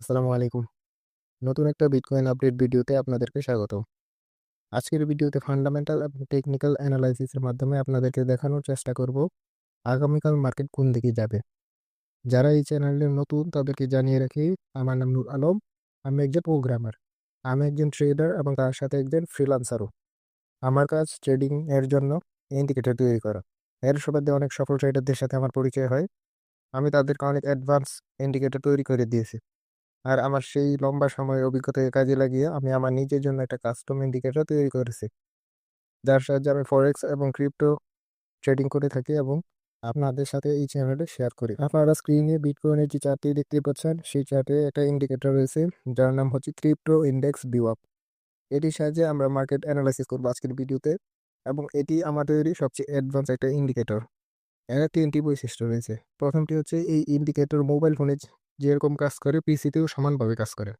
আসসালামু আলাইকুম। নতুন একটা বিটকয়েন আপডেট ভিডিওতে আপনাদেরকে স্বাগত। আজকের ভিডিওতে ফান্ডামেন্টাল এবং টেকনিক্যাল অ্যানালাইসিসের মাধ্যমে আপনাদেরকে দেখানোর চেষ্টা করব আগামীকাল মার্কেট কোন দিকে যাবে। যারা এই চ্যানেলে নতুন তাদেরকে জানিয়ে রাখি, আমার নাম নূর আলম। আমি একজন প্রোগ্রামার, আমি একজন ট্রেডার এবং তার সাথে একজন ফ্রিল্যান্সারও। আমার কাজ ট্রেডিং এর জন্য ইন্ডিকেটর তৈরি করা। এর সুবাদে অনেক সফল ট্রেডারদের সাথে আমার পরিচয় হয়। আমি তাদেরকে অনেক অ্যাডভান্স ইন্ডিকেটর তৈরি করে দিয়েছি। আর আমার সেই লম্বা সময়ের অভিজ্ঞতাকে কাজে লাগিয়ে আমি আমার নিজের জন্য একটা কাস্টম ইন্ডিকেটর তৈরি করেছি, যার সাহায্যে আমি ফরেক্স এবং ক্রিপ্টো ট্রেডিং করে থাকি এবং আপনাদের সাথে এই চ্যানেলে শেয়ার করি। আপনারা স্ক্রিনে বিটকয়েনের যে চার্টটি দেখতে পাচ্ছেন, সেই চার্টে একটা ইন্ডিকেটর রয়েছে যার নাম হচ্ছে ক্রিপ্টো ইন্ডেক্স ভিওয়াপ। এটির সাহায্যে আমরা মার্কেট অ্যানালাইসিস করবো আজকের ভিডিওতে, এবং এটি আমার তৈরি সবচেয়ে অ্যাডভান্স একটা ইন্ডিকেটর। এর তিনটি বৈশিষ্ট্য রয়েছে। প্রথমটি হচ্ছে এই ইন্ডিকেটর মোবাইল ফোনে যেরকম কাজ করে পিসিতেও সমানভাবে কাজ করে।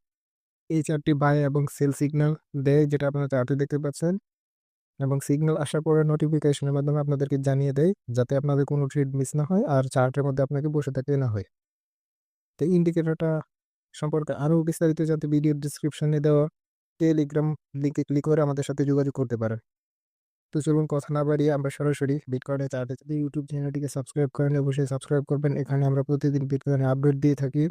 এই চারটি বাই এবং সেল সিগন্যাল দেয়, যেটা আপনারা চার্টে দেখতে পাচ্ছেন, এবং সিগন্যাল আসার পরে নোটিফিকেশনের মাধ্যমে আপনাদেরকে জানিয়ে দেয়, যাতে আপনাদের কোনো ট্রেড মিস না হয় আর চার্টের মধ্যে আপনাকে বসে থাকতে না হয়। তো ইন্ডিকেটরটা সম্পর্কে আরও বিস্তারিত জানতে ভিডিওর ডিসক্রিপশনে দেওয়া টেলিগ্রাম লিঙ্কে ক্লিক করে আমাদের সাথে যোগাযোগ করতে পারেন। তো চলুন কথা না বাড়িয়ে আমরা সরাসরি বিটকয়েনের চার্টে যদি ইউটিউব চ্যানেলটিকে সাবস্ক্রাইব করেন অবশ্যই সাবস্ক্রাইব করবেন। এখানে আমরা প্রতিদিন বিটকয়েনের আপডেট দিয়ে থাকি।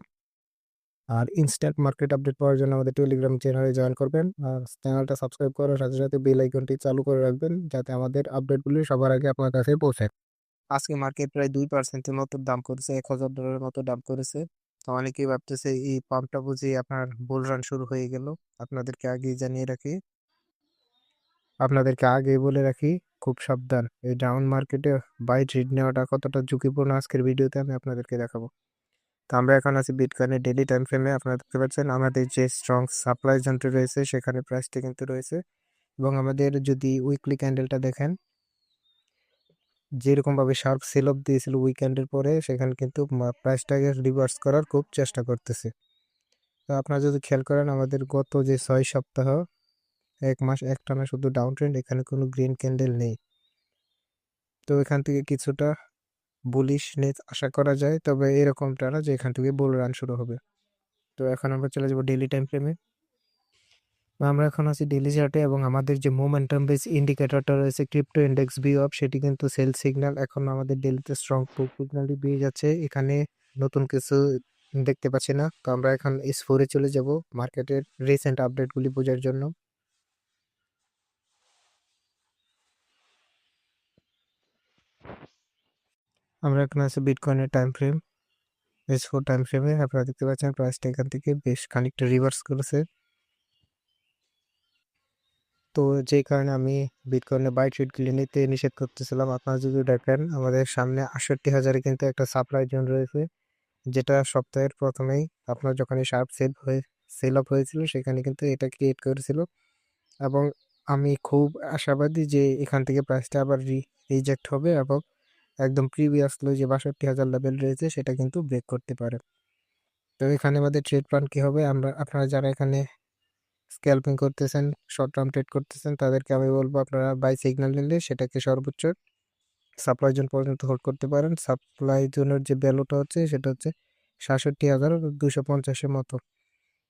আর ইনস্ট্যান্ট মার্কেট আপডেট পাওয়ার জন্য আমাদের টেলিগ্রাম চ্যানেলে জয়েন করবেন, আর চ্যানেলটা সাবস্ক্রাইব করার সাথে সাথে বেল আইকনটি চালু করে রাখবেন, যাতে আমাদের আপডেটগুলি সবার আগে আপনার কাছে পৌঁছায়। আজকে মার্কেট প্রায় 2%-এর মতো দাম করেছে, $1,000 মতো দাম করেছে। তো অনেকেই ভাবতেছে এই পাম্পটা বুঝি আপনার বুল রান শুরু হয়ে গেল। আপনাদেরকে আগেই জানিয়ে রাখি, আপনাদেরকে আগে বলে রাখি, খুব সাবধান। এই ডাউন মার্কেটে বাই ট্রেড নেওয়াটা কতটা ঝুঁকিপূর্ণ আজকের ভিডিওতে আমি আপনাদেরকে দেখাবো। তো আমরা এখন আছি বিটকয়েনের ডেইলি টাইম ফ্রেমে। আপনারা দেখতে পাচ্ছেন আমাদের যে স্ট্রং সাপ্লাই জোনটি রয়েছে সেখানে প্রাইসটি কিন্তু রয়েছে, এবং আমাদের যদি উইকলি ক্যান্ডেলটা দেখেন, যেরকম ভাবে শার্প সেল অফ দিয়েছিল উইকেন্ডের পরে, সেখানে কিন্তু প্রাইসটাকে রিভার্স করার খুব চেষ্টা করতেছে। তো আপনারা যদি খেয়াল করেন, আমাদের গত যে 6 সপ্তাহ, 1 মাস একটানা শুধু ডাউন ট্রেন্ড, এখানে কোনো গ্রিন ক্যান্ডেল নেই। তো এখান থেকে কিছুটা বুলিশনেস আশা করা যায়, তবে এরকমটা না যে এখান থেকে বুল রান শুরু হবে। তো এখন আমরা চলে যাবো ডেইলি টাইম ফ্রেমে। আমরা এখন আছি ডেইলি চার্টে, এবং আমাদের যে মোমেন্টাম বেস ইন্ডিকেটরটা রয়েছে ক্রিপ্টো ইন্ডেক্স ভিওয়াপ, সেটি কিন্তু সেল সিগন্যাল এখন আমাদের ডেইলিতে স্ট্রং সিগন্যালটি দিয়ে যাচ্ছে। এখানে নতুন কিছু দেখতে পাচ্ছি না। তো আমরা এখন S4 চলে যাব মার্কেটের রিসেন্ট আপডেটগুলি বোঝার জন্য। আমরা এখন আছি বিটকয়েনের টাইম ফ্রেম, S4 টাইম ফ্রেমে। আপনারা দেখতে পাচ্ছেন প্রাইসটা এখান থেকে বেশ খানিকটা রিভার্স করেছে। তো যেই কারণে আমি বিটকয়েনে বাই ট্রেডগুলি নিতে নিষেধ করতেছিলাম। আপনারা যদি দেখেন, আমাদের সামনে 68,000-এ কিন্তু একটা সাপ্লাই জোন রয়েছে, যেটা সপ্তাহের প্রথমেই আপনার যখন এই শার্প সেল অফ হয়েছিল সেখানে কিন্তু এটা ক্রিয়েট করেছিল। এবং আমি খুব আশাবাদী যে এখান থেকে প্রাইসটা আবার রিজেক্ট হবে এবং একদম প্রিভিয়াসলি যে 62,000 লেভেল রয়েছে সেটা কিন্তু ব্রেক করতে পারে। তো এখানে আমাদের ট্রেড প্ল্যান কি হবে, আপনারা যারা এখানে স্ক্যালপিং করতেছেন, শর্ট টার্ম ট্রেড করতেছেন, তাদেরকে আমি বলবো আপনারা বাই সিগন্যাল নিলে সেটাকে সর্বোচ্চ সাপ্লাই জোন পর্যন্ত হোল্ড করতে পারেন। সাপ্লাই জোনের যে ভ্যালুটা হচ্ছে সেটা হচ্ছে 67,250-এর মতো।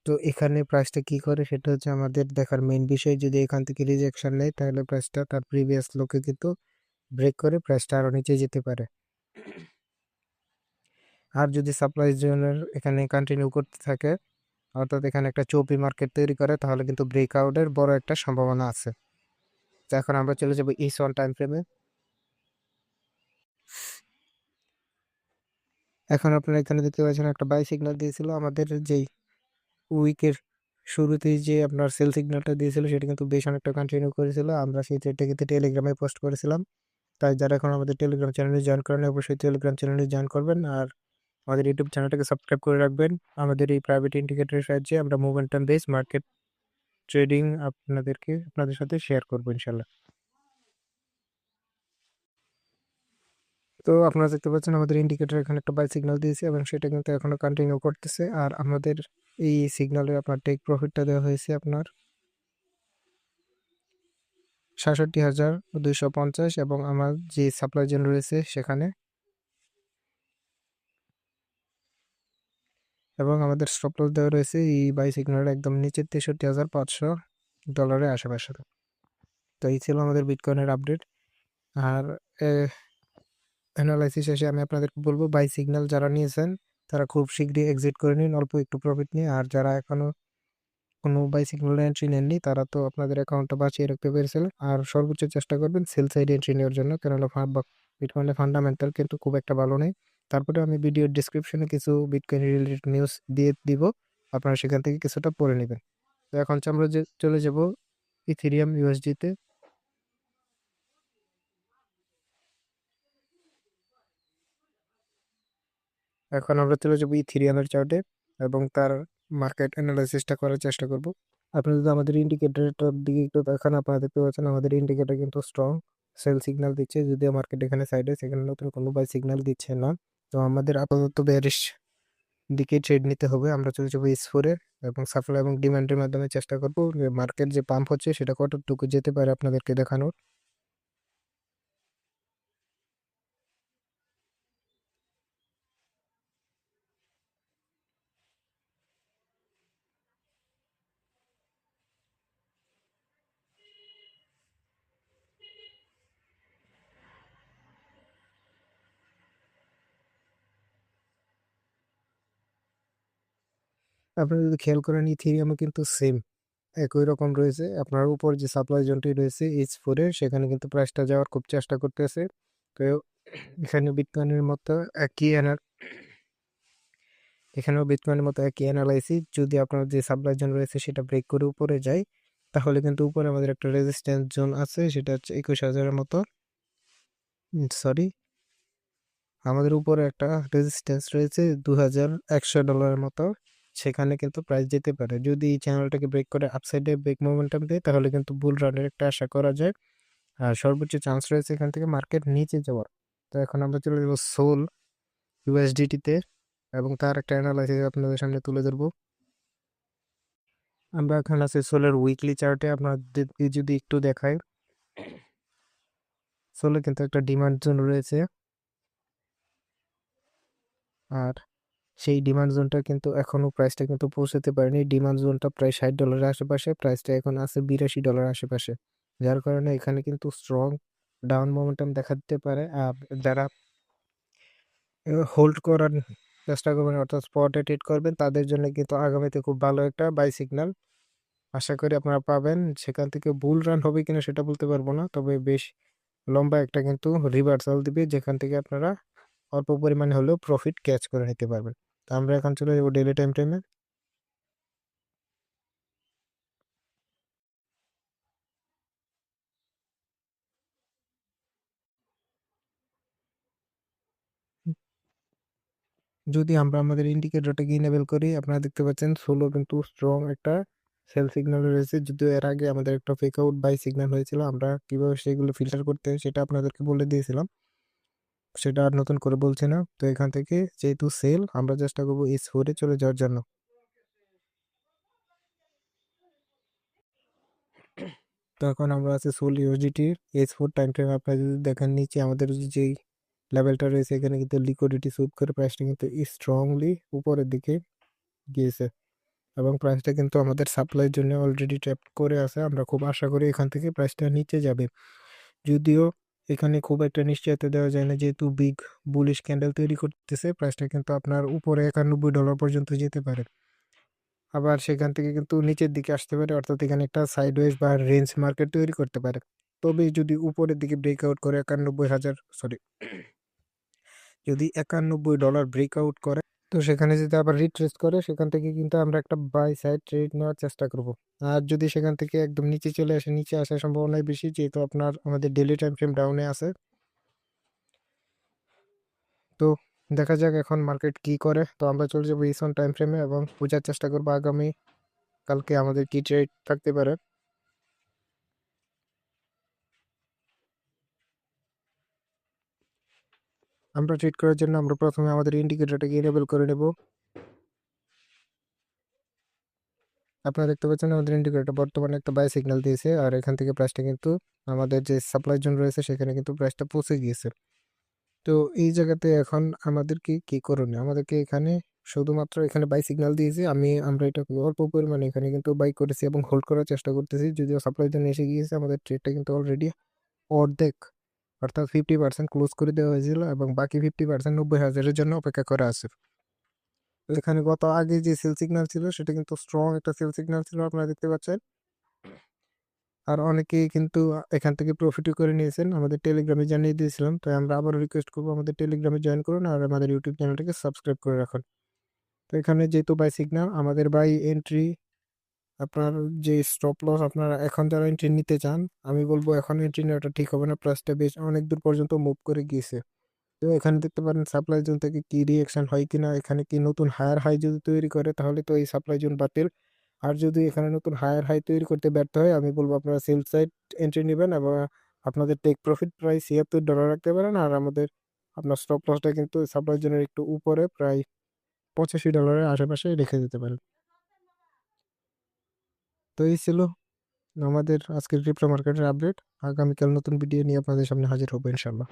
তো এখানে প্রাইসটা কি করে সেটা হচ্ছে আমাদের দেখার মেইন বিষয়। যদি এখান থেকে রিজেকশন নেয় তাহলে প্রাইসটা তার প্রিভিয়াস লোকে কিন্তু ব্রেক করে প্রাইসটা আরো নিচে যেতে পারে। আর যদি সাপ্লাই জোনের এখানে কন্টিনিউ করতে থাকে, অর্থাৎ এখানে একটা চৌপি মার্কেট তৈরি করে, তাহলে কিন্তু ব্রেকআউটের বড় একটা সম্ভাবনা আছে। তো এখন আমরা চলে যাবো S1 টাইম ফ্রেমে। এখন আপনারা এখানে দেখতে পাচ্ছেন একটা বাই সিগন্যাল দিয়েছিল আমাদের যেই উইকের শুরুতেই, যে আপনার সেল সিগন্যালটা দিয়েছিল সেটা কিন্তু বেশ অনেকটা কন্টিনিউ করেছিল। আমরা সেই থ্রেডটা কিন্তু টেলিগ্রামে পোস্ট করেছিলাম। তাই যারা এখন আমাদের টেলিগ্রাম চ্যানেলে জয়েন করেন অবশ্যই টেলিগ্রাম চ্যানেলে জয়েন করবেন, আর আমাদের ইউটিউব চ্যানেলটাকে সাবস্ক্রাইব করে রাখবেন। আমাদের এই প্রাইভেট ইন্ডিকেটরের সাহায্যে আমরা মোমেন্টাম বেস মার্কেট ট্রেডিং আপনাদের সাথে শেয়ার করবো ইনশাল্লাহ। তো আপনারা দেখতে পাচ্ছেন আমাদের ইন্ডিকেটর এখানে একটা বাই সিগন্যাল দিয়েছে এবং সেটা কিন্তু এখনো কন্টিনিউ করতেছে। আর আমাদের এই সিগন্যালে আপনার টেক প্রফিটটা দেওয়া হয়েছে আপনার 67,250, এবং আমার যে সাপ্লাই জোন রয়েছে সেখানে এবং আমাদের স্টপ লস দেওয়া রয়েছে এই বাই সিগন্যালের একদম নিচে $63,500 আশেপাশে। তো এই ছিল আমাদের বিটকয়েনের আপডেট। আর অ্যানালাইসিস শেষে আমি আপনাদেরকে বলবো, বাই সিগন্যাল যারা নিয়েছেন তারা খুব শীঘ্রই এক্সিট করে নিন অল্প একটু প্রফিট নিয়ে। আর যারা এখনো কোনো বাই সিগন্যাল এন্ট্রি নেননি তারা তো আপনাদের অ্যাকাউন্টটা বাঁচিয়ে রাখতে পেরেছিলেন। আর সর্বোচ্চ চেষ্টা করবেন সেল সাইড এন্ট্রি নেওয়ার জন্য, কেননা বিটকয়েনের ফান্ডামেন্টাল কিন্তু খুব একটা ভালো নেই। তারপরে আমি ভিডিওর ডিসক্রিপশনে কিছু বিটকয়েন রিলেটেড নিউজ দিয়ে দিব, আপনারা সেখান থেকে কিছুটা পড়ে নেবেন। তো এখন আমরা চলে যাব ইথেরিয়াম ইউএসডিতে। এখন আমরা চলে যাবো ইথেরিয়ামের চার্টে এবং তার মার্কেট অ্যানালাইসিসটা করার চেষ্টা করব। আপনি যদি আমাদের ইন্ডিকেটরটার দিকে একটু দেখান, আপনারা দেখতে পাচ্ছেন আমাদের ইন্ডিকেটর কিন্তু স্ট্রং সেল সিগন্যাল দিচ্ছে, যদিও মার্কেট এখানে সাইডে, সেখানে নতুন কোনো বাই সিগন্যাল দিচ্ছে না। তো আমাদের আপাতত বেয়ারিশ দিকে ট্রেড নিতে হবে। আমরা চলে যাবো S4-এ এবং সাপ্লাই এবং ডিমান্ডের মাধ্যমে চেষ্টা করবো যে মার্কেট যে পাম্প হচ্ছে সেটা কতটুকু যেতে পারে আপনাদেরকে দেখানোর। আপনারা যদি খেয়াল করেন ইথেরিয়ামও কিন্তু সেম একই রকম রয়েছে। আপনার উপর যে সাপ্লাই জোনটি রয়েছে H4-এর, সেখানে কিন্তু প্রাইসটা যাওয়ার খুব চেষ্টা করতেছে। তো এখানে বিটকয়েনের মতো একই এখানেও বিটকয়েনের মতো একই অ্যানালাইসিস, যদি আপনার যে সাপ্লাই জোন রয়েছে সেটা ব্রেক করে উপরে যায় তাহলে কিন্তু উপরে আমাদের একটা রেজিস্ট্যান্স জোন আছে, সেটা হচ্ছে 21,000-এর মতো। সরি, আমাদের উপরে একটা রেজিস্ট্যান্স রয়েছে $2,100 মতো, সেখানে কিন্তু প্রাইস যেতে পারে। যদি এই চ্যানেলটাকে ব্রেক করে আপসাইডে ব্রেক মোমেন্টাম দেয় তাহলে কিন্তু বুল রানের একটা আশা করা যায়। আর সর্বোচ্চ চান্স রয়েছে এখান থেকে মার্কেট নিচে যাওয়ার। তো এখন আমরা চলে যাবো সোল ইউএসডিটিতে এবং তার একটা অ্যানালাইসিস আপনাদের সামনে তুলে ধরবো। আমরা এখন আছি সোলের উইকলি চার্টে। আপনাদের যদি একটু দেখাই, সোলে কিন্তু একটা ডিমান্ড জোন রয়েছে, আর সেই ডিমান্ড জোনটা কিন্তু এখনো প্রাইসটা কিন্তু পৌঁছাতে পারেনি। ডিমান্ড জোনটা প্রায় $60 আশেপাশে, প্রাইসটা এখন আছে $82 আশেপাশে, যার কারণে এখানে কিন্তু স্ট্রং ডাউন মোমেন্টাম দেখা দিতে পারে। আর যারা হোল্ড করার চেষ্টা করবেন অর্থাৎ স্পটে ট্রেড করবেন তাদের জন্য কিন্তু আগামীতে খুব ভালো একটা বাই সিগন্যাল আশা করি আপনারা পাবেন। সেখান থেকে বুল রান হবে কিনা সেটা বলতে পারবো না, তবে বেশ লম্বা একটা কিন্তু রিভার্সাল দিবে, যেখান থেকে আপনারা অল্প পরিমাণে হলেও প্রফিট ক্যাচ করে নিতে পারবেন। তো আমরা এখন চলে যাবো ডেইলি টাইম ফ্রেমে। যদি আমরা আমাদের ইন্ডিকেটরটাকে ইনেবল করি, আপনারা দেখতে পাচ্ছেন সোলো কিন্তু স্ট্রং একটা সেল সিগন্যাল রয়েছে, যদিও এর আগে আমাদের একটা ফেক আউট বাই সিগন্যাল হয়েছিল। আমরা কিভাবে সেগুলো ফিল্টার করতে হয় সেটা আপনাদেরকে বলে দিয়েছিলাম, সেটা আর নতুন করে বলছি না। তো এখান থেকে যেহেতু সেল, আমরা চেষ্টা করবো S4-এ চলে যাওয়ার জন্য। তো এখন আমরা আছি সোল ইউএসডিটির S4 টাইম ফ্রেম। আপনারা যদি দেখেন নিচে আমাদের যেই লেভেলটা রয়েছে, এখানে কিন্তু লিকুইডিটি সুইপ করে প্রাইসটা কিন্তু স্ট্রংলি উপরের দিকে গিয়েছে এবং প্রাইসটা কিন্তু আমাদের সাপ্লাইয়ের জন্য অলরেডি ট্যাপ করে আছে। আমরা খুব আশা করি এখান থেকে প্রাইসটা নিচে যাবে, যদিও এখানে খুব একটা নিশ্চয়তা দেওয়া যায় না, যেহেতু বিগ বুলিশ ক্যান্ডেল তৈরি করতেছে। প্রাইসটা কিন্তু আপনার উপরে $91 পর্যন্ত যেতে পারে, আবার সেখান থেকে কিন্তু নিচের দিকে আসতে পারে, অর্থাৎ এখানে একটা সাইডওয়েজ বা রেঞ্জ মার্কেট তৈরি করতে পারে। তবে যদি উপরের দিকে ব্রেকআউট করে 91,000, সরি, যদি $91 ব্রেকআউট করে, তো সেখানে যদি আবার রিট্রেস করে, সেখান থেকে কিন্তু আমরা একটা বাই সাইড ট্রেড নেওয়ার চেষ্টা করব। আর যদি সেখান থেকে একদম নিচে চলে আসে, নিচে আসার সম্ভাবনাই বেশি, যেহেতু আপনার আমাদের ডেলি টাইম ফ্রেম ডাউনে আছে। তো দেখা যাক এখন মার্কেট কি করে। তো আমরা চলে যাবো ইসন টাইম ফ্রেমে এবং বোঝার চেষ্টা করবো আগামী কালকে আমাদের কি ট্রেড থাকতে পারে। আমরা ট্রেড করার জন্য আমরা প্রথমে আমাদের ইন্ডিকেটরটাকে ইনেবল করে নেব। আপনারা দেখতে পাচ্ছেন আমাদের ইন্ডিকেটর বর্তমানে একটা বাই সিগন্যাল দিয়েছে, আর এখান থেকে প্রাইসটা কিন্তু আমাদের যে সাপ্লাই জোন রয়েছে সেখানে কিন্তু প্রাইসটা পৌঁছে গিয়েছে। তো এই জায়গাতে এখন আমাদেরকে কি করণীয়, আমাদেরকে এখানে শুধুমাত্র এখানে বাই সিগন্যাল দিয়েছি, আমরা এটা অল্প পরিমাণে এখানে কিন্তু বাই করেছি এবং হোল্ড করার চেষ্টা করতেছি। যদিও সাপ্লাই জন্য এসে গিয়েছে, আমাদের ট্রেডটা কিন্তু অলরেডি অর্ধেক, অর্থাৎ 50% ক্লোজ করে দেওয়া হয়েছিল এবং বাকি 50% 90,000-এর জন্য অপেক্ষা করা আছে। তো এখানে গত আগে যে সেল সিগন্যাল ছিল সেটা কিন্তু স্ট্রং একটা সেল সিগন্যাল ছিল, আপনারা দেখতে পাচ্ছেন। আর অনেকেই কিন্তু এখান থেকে প্রফিটও করে নিয়েছেন, আমাদের টেলিগ্রামে জানিয়ে দিয়েছিলাম। তাই আমরা আবারও রিকোয়েস্ট করবো, আমাদের টেলিগ্রামে জয়েন করুন আর আমাদের ইউটিউব চ্যানেলটাকে সাবস্ক্রাইব করে রাখুন। তো এখানে যেহেতু বাই সিগন্যাল, আমাদের বাই এন্ট্রি, আপনার যে স্টপ লস, আপনারা এখন যারা এন্ট্রি নিতে চান, আমি বলবো এখন এন্ট্রি নেওয়াটা ঠিক হবে না, প্রাইসটা বেশ অনেক দূর পর্যন্ত মুভ করে গিয়েছে। তো এখানে দেখতে পারেন সাপ্লাই জোন থেকে কি রিয়েকশন হয় কিনা, এখানে কি নতুন হায়ার হাই যদি তৈরি করে তাহলে তো এই সাপ্লাই জোন বাতিল। আর যদি এখানে নতুন হায়ার হাই তৈরি করতে ব্যর্থ হয়, আমি বলবো আপনারা সেল সাইড এন্ট্রি নেবেন এবং আপনাদের টেক প্রফিট প্রায় $76 রাখতে পারেন। আর আপনার স্টপ লসটা কিন্তু সাপ্লাই জোনের একটু উপরে, প্রায় $85-এর আশেপাশে রেখে দিতে পারেন। তো এই ছিল আমাদের আজকের ক্রিপ্টো মার্কেটের আপডেট। আগামীকাল নতুন ভিডিও নিয়ে আপনাদের সামনে হাজির হবো ইনশাল্লাহ।